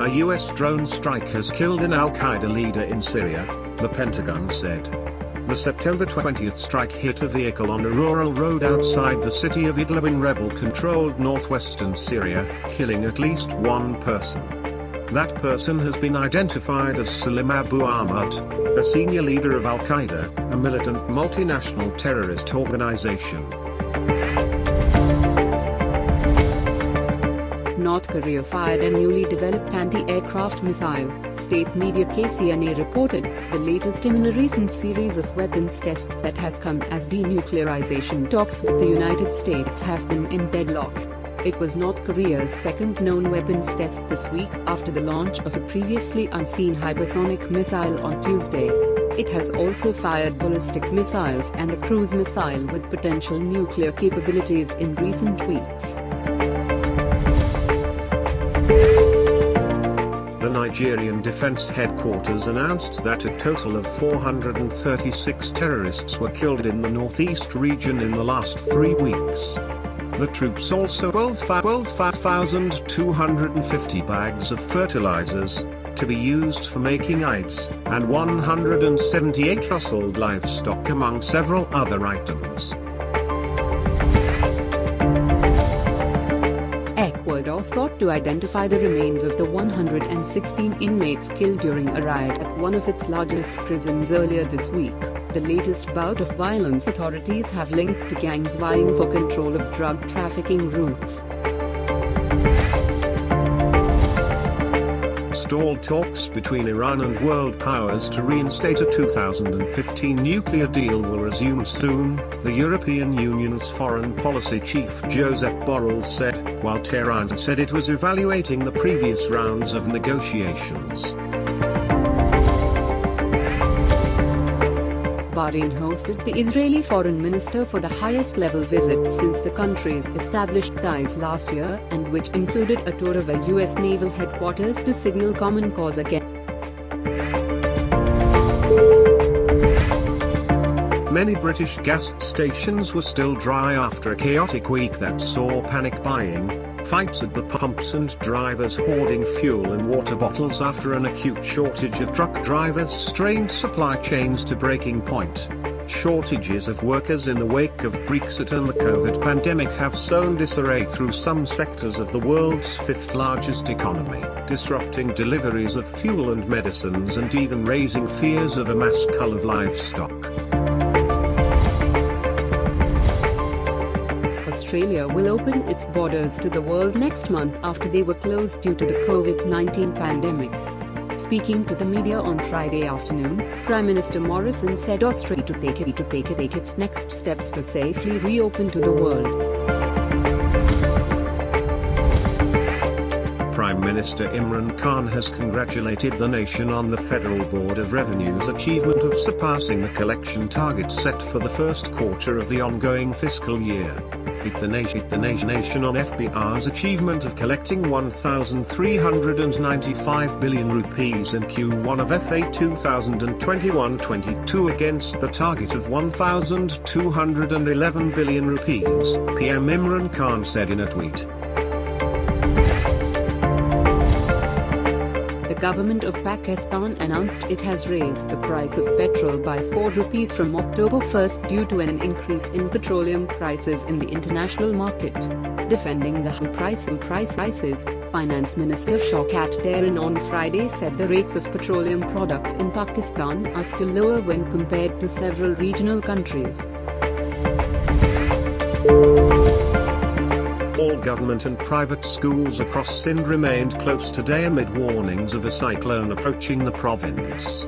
A U.S. drone strike has killed an al-Qaeda leader in Syria, the Pentagon said. The September 20th strike hit a vehicle on a rural road outside the city of Idlib in rebel-controlled northwestern Syria, killing at least one person. That person has been identified as Salim Abu Ahmad, a senior leader of al-Qaeda, a militant multinational terrorist organization. North Korea fired a newly developed anti-aircraft missile, state media KCNA reported, the latest in a recent series of weapons tests that has come as denuclearization talks with the United States have been in deadlock. It was North Korea's second known weapons test this week after the launch of a previously unseen hypersonic missile on Tuesday. It has also fired ballistic missiles and a cruise missile with potential nuclear capabilities in recent weeks. The Nigerian Defense Headquarters announced that a total of 436 terrorists were killed in the northeast region in the last 3 weeks. The troops also 12,250 bags of fertilizers, to be used for making ice, and 178 rustled livestock among several other items. Ecuador sought to identify the remains of the 116 inmates killed during a riot at one of its largest prisons earlier this week, the latest bout of violence authorities have linked to gangs vying for control of drug trafficking routes. Stalled talks between Iran and world powers to reinstate a 2015 nuclear deal will resume soon, the European Union's foreign policy chief Josep Borrell said, while Tehran said it was evaluating the previous rounds of negotiations. Bahrain hosted the Israeli foreign minister for the highest-level visit since the countries established ties last year, and which included a tour of a U.S. naval headquarters to signal common cause again. Many British gas stations were still dry after a chaotic week that saw panic buying, fights at the pumps and drivers hoarding fuel and water bottles after an acute shortage of truck drivers strained supply chains to breaking point. Shortages of workers in the wake of Brexit and the COVID pandemic have sown disarray through some sectors of the world's fifth-largest economy, disrupting deliveries of fuel and medicines and even raising fears of a mass cull of livestock. Australia will open its borders to the world next month after they were closed due to the COVID-19 pandemic. Speaking to the media on Friday afternoon, Prime Minister Morrison said Australia to take its next steps to safely reopen to the world. Prime Minister Imran Khan has congratulated the nation on the Federal Board of Revenue's achievement of surpassing the collection target set for the first quarter of the ongoing fiscal year. The nation on FBR's achievement of collecting 1,395 billion rupees in Q1 of FY 2021-22 against the target of 1,211 billion rupees, PM Imran Khan said in a tweet. The government of Pakistan announced it has raised the price of petrol by 4 rupees from October 1st due to an increase in petroleum prices in the international market. Defending the prices, Finance Minister Shaukat Tarin on Friday said the rates of petroleum products in Pakistan are still lower when compared to several regional countries. All government and private schools across Sindh remained closed today amid warnings of a cyclone approaching the province.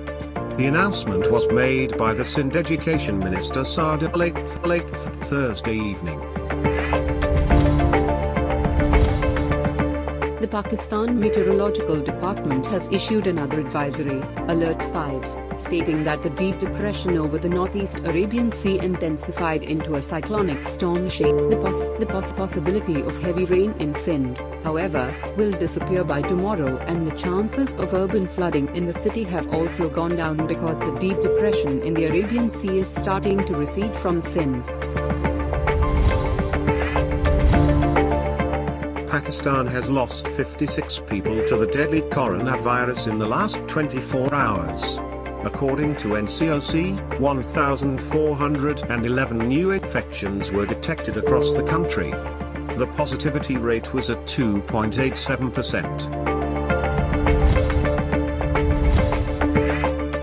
The announcement was made by the Sindh Education Minister Sada late Thursday evening. The Pakistan Meteorological Department has issued another advisory, Alert 5, stating that the deep depression over the northeast Arabian Sea intensified into a cyclonic storm shape. The possibility of heavy rain in Sindh, however, will disappear by tomorrow, and the chances of urban flooding in the city have also gone down because the deep depression in the Arabian Sea is starting to recede from Sindh. Pakistan has lost 56 people to the deadly coronavirus in the last 24 hours. According to NCOC, 1,411 new infections were detected across the country. The positivity rate was at 2.87%.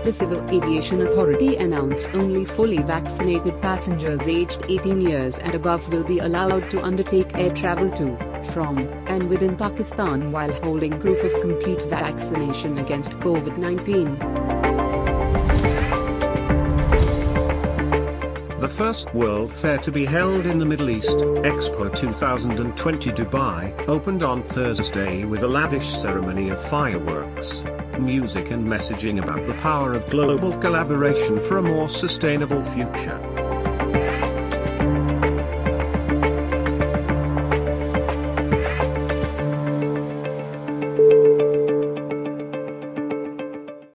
The Civil Aviation Authority announced only fully vaccinated passengers aged 18 years and above will be allowed to undertake air travel to, from, and within Pakistan while holding proof of complete vaccination against COVID-19. The first World Fair to be held in the Middle East, Expo 2020 Dubai, opened on Thursday with a lavish ceremony of fireworks, music and messaging about the power of global collaboration for a more sustainable future.